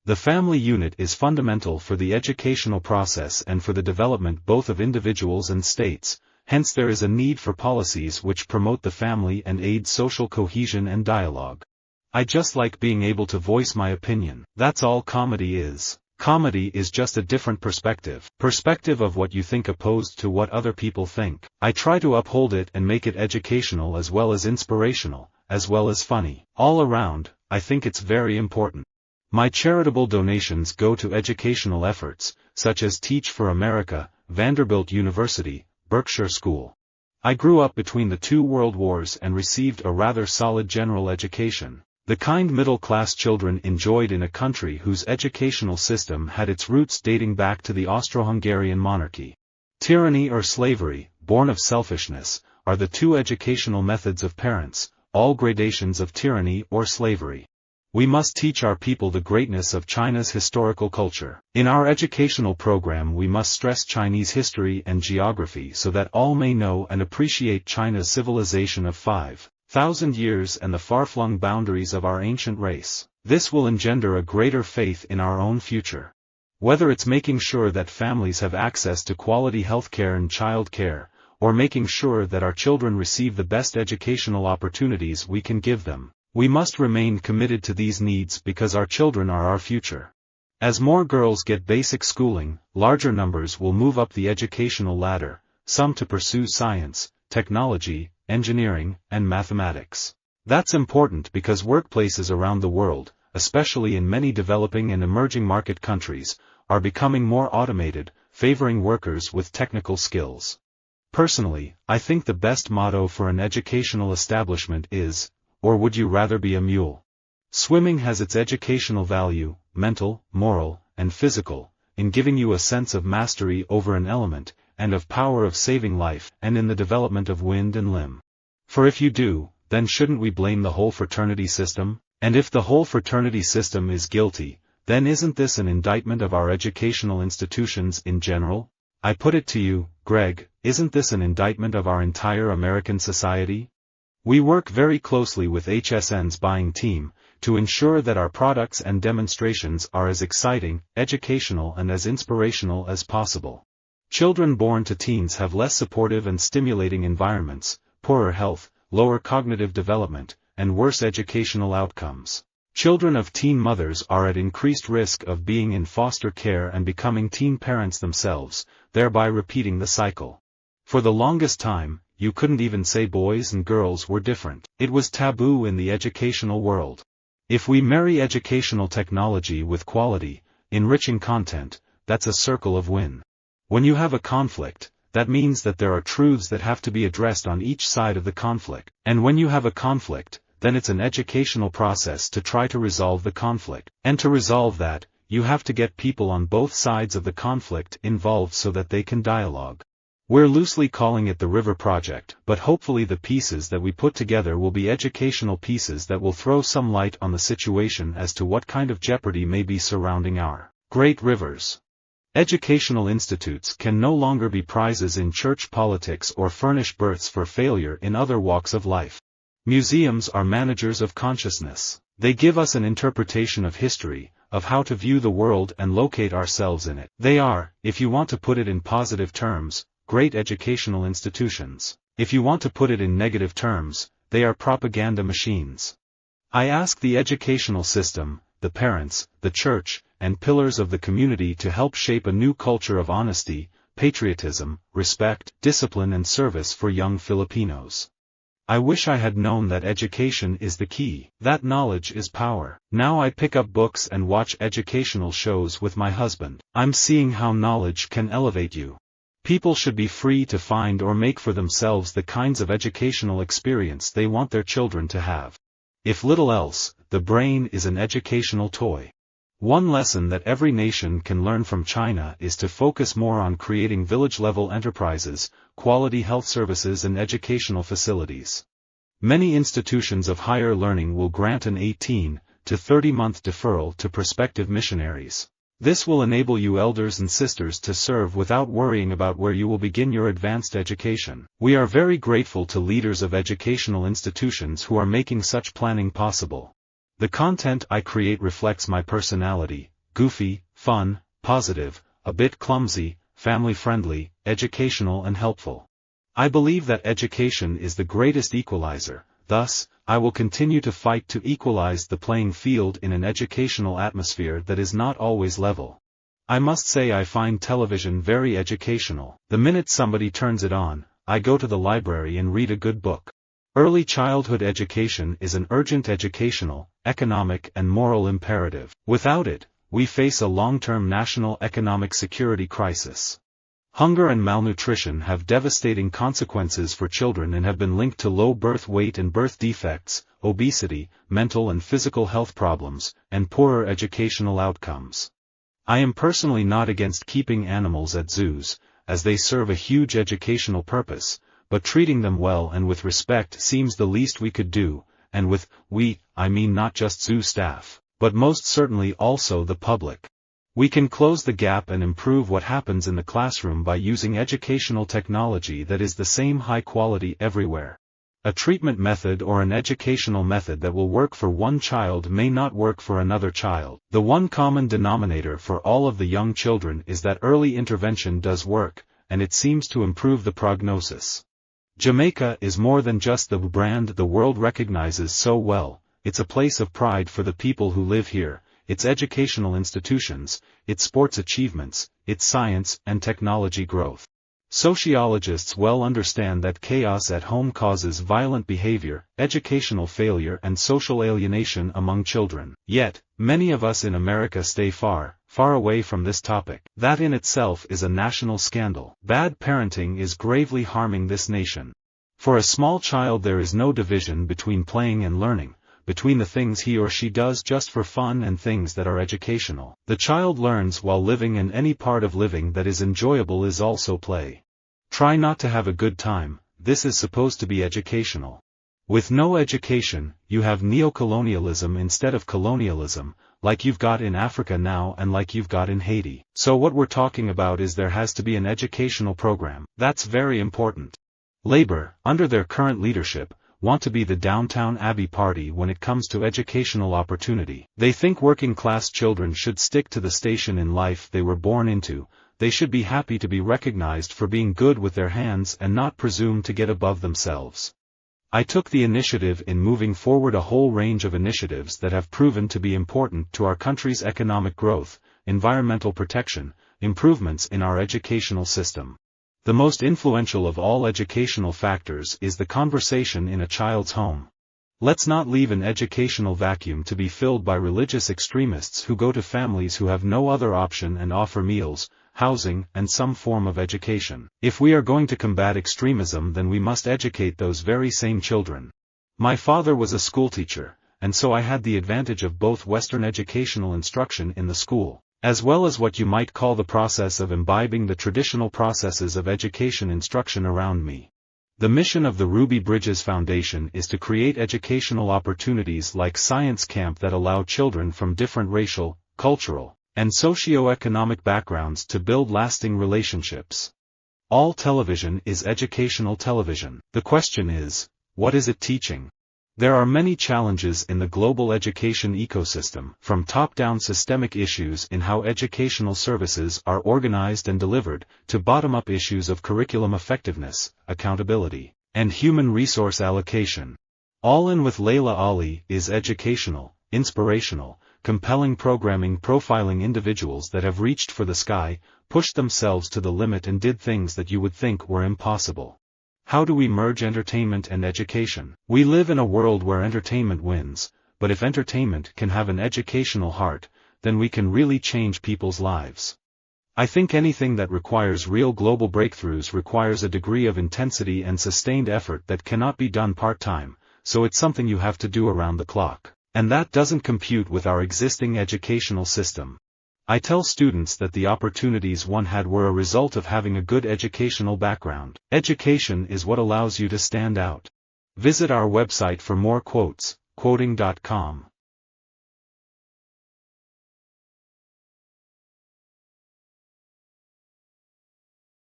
The family unit is fundamental for the educational process and for the development both of individuals and states, hence there is a need for policies which promote the family and aid social cohesion and dialogue. I just like being able to voice my opinion. That's all comedy is. Comedy is just a different perspective of what you think opposed to what other people think. I try to uphold it and make it educational as well as inspirational, as well as funny. All around, I think it's very important. My charitable donations go to educational efforts, such as Teach for America, Vanderbilt University, Berkshire School. I grew up between the two world wars and received a rather solid general education. The kind middle-class children enjoyed in a country whose educational system had its roots dating back to the Austro-Hungarian Monarchy. Tyranny or slavery, born of selfishness, are the two educational methods of parents, all gradations of tyranny or slavery. We must teach our people the greatness of China's historical culture. In our educational program we must stress Chinese history and geography so that all may know and appreciate China's civilization of 5,000 years and the far-flung boundaries of our ancient race. This will engender a greater faith in our own future. Whether it's making sure that families have access to quality healthcare and child care, or making sure that our children receive the best educational opportunities we can give them, we must remain committed to these needs because our children are our future. As more girls get basic schooling, larger numbers will move up the educational ladder, some to pursue science, technology, engineering, and mathematics. That's important because workplaces around the world, especially in many developing and emerging market countries, are becoming more automated, favoring workers with technical skills. Personally, I think the best motto for an educational establishment is, "Or would you rather be a mule?" Swimming has its educational value, mental, moral, and physical, in giving you a sense of mastery over an element, and of power of saving life, and in the development of wind and limb. For if you do, then shouldn't we blame the whole fraternity system? And if the whole fraternity system is guilty, then isn't this an indictment of our educational institutions in general? I put it to you, Greg, isn't this an indictment of our entire American society? We work very closely with HSN's buying team, to ensure that our products and demonstrations are as exciting, educational and as inspirational as possible. Children born to teens have less supportive and stimulating environments, poorer health, lower cognitive development, and worse educational outcomes. Children of teen mothers are at increased risk of being in foster care and becoming teen parents themselves, thereby repeating the cycle. For the longest time, you couldn't even say boys and girls were different. It was taboo in the educational world. If we marry educational technology with quality, enriching content, that's a circle of win. When you have a conflict, that means that there are truths that have to be addressed on each side of the conflict. And when you have a conflict, then it's an educational process to try to resolve the conflict. And to resolve that, you have to get people on both sides of the conflict involved so that they can dialogue. We're loosely calling it the River Project, but hopefully the pieces that we put together will be educational pieces that will throw some light on the situation as to what kind of jeopardy may be surrounding our great rivers. Educational institutes can no longer be prizes in church politics or furnish berths for failure in other walks of life. Museums are managers of consciousness. They give us an interpretation of history, of how to view the world and locate ourselves in it. They are, if you want to put it in positive terms, great educational institutions. If you want to put it in negative terms, they are propaganda machines. I ask the educational system, the parents, the church, and pillars of the community to help shape a new culture of honesty, patriotism, respect, discipline and service for young Filipinos. I wish I had known that education is the key, that knowledge is power. Now I pick up books and watch educational shows with my husband. I'm seeing how knowledge can elevate you. People should be free to find or make for themselves the kinds of educational experience they want their children to have. If little else, the brain is an educational toy. One lesson that every nation can learn from China is to focus more on creating village-level enterprises, quality health services and educational facilities. Many institutions of higher learning will grant an 18 to 30-month deferral to prospective missionaries. This will enable you elders and sisters to serve without worrying about where you will begin your advanced education. We are very grateful to leaders of educational institutions who are making such planning possible. The content I create reflects my personality, goofy, fun, positive, a bit clumsy, family-friendly, educational and helpful. I believe that education is the greatest equalizer, thus, I will continue to fight to equalize the playing field in an educational atmosphere that is not always level. I must say I find television very educational. The minute somebody turns it on, I go to the library and read a good book. Early childhood education is an urgent educational, economic and moral imperative. Without it, we face a long-term national economic security crisis. Hunger and malnutrition have devastating consequences for children and have been linked to low birth weight and birth defects, obesity, mental and physical health problems, and poorer educational outcomes. I am personally not against keeping animals at zoos, as they serve a huge educational purpose, but treating them well and with respect seems the least we could do, and with we, I mean not just zoo staff, but most certainly also the public. We can close the gap and improve what happens in the classroom by using educational technology that is the same high quality everywhere. A treatment method or an educational method that will work for one child may not work for another child. The one common denominator for all of the young children is that early intervention does work, and it seems to improve the prognosis. Jamaica is more than just the brand the world recognizes so well, it's a place of pride for the people who live here, its educational institutions, its sports achievements, its science and technology growth. Sociologists well understand that chaos at home causes violent behavior, educational failure and social alienation among children. Yet, many of us in America stay far, far away from this topic. That in itself is a national scandal. Bad parenting is gravely harming this nation. For a small child there is no division between playing and learning, between the things he or she does just for fun and things that are educational. The child learns while living, and any part of living that is enjoyable is also play. Try not to have a good time, this is supposed to be educational. With no education, you have neocolonialism instead of colonialism, like you've got in Africa now and like you've got in Haiti. So what we're talking about is there has to be an educational program. That's very important. Labour, under their current leadership, want to be the Downtown Abbey party when it comes to educational opportunity. They think working-class children should stick to the station in life they were born into. They should be happy to be recognized for being good with their hands and not presume to get above themselves. I took the initiative in moving forward a whole range of initiatives that have proven to be important to our country's economic growth, environmental protection, improvements in our educational system. The most influential of all educational factors is the conversation in a child's home. Let's not leave an educational vacuum to be filled by religious extremists who go to families who have no other option and offer meals, housing, and some form of education. If we are going to combat extremism, then we must educate those very same children. My father was a schoolteacher, and so I had the advantage of both Western educational instruction in the school, as well as what you might call the process of imbibing the traditional processes of education instruction around me. The mission of the Ruby Bridges Foundation is to create educational opportunities like science camp that allow children from different racial, cultural, and socio-economic backgrounds to build lasting relationships. All television is educational television. The question is, what is it teaching? There are many challenges in the global education ecosystem, from top-down systemic issues in how educational services are organized and delivered, to bottom-up issues of curriculum effectiveness, accountability, and human resource allocation. All In with Layla Ali is educational, inspirational, compelling programming profiling individuals that have reached for the sky, pushed themselves to the limit and did things that you would think were impossible. How do we merge entertainment and education? We live in a world where entertainment wins, but if entertainment can have an educational heart, then we can really change people's lives. I think anything that requires real global breakthroughs requires a degree of intensity and sustained effort that cannot be done part-time, so it's something you have to do around the clock. And that doesn't compute with our existing educational system. I tell students that the opportunities one had were a result of having a good educational background. Education is what allows you to stand out. Visit our website for more quotes, quoting.com.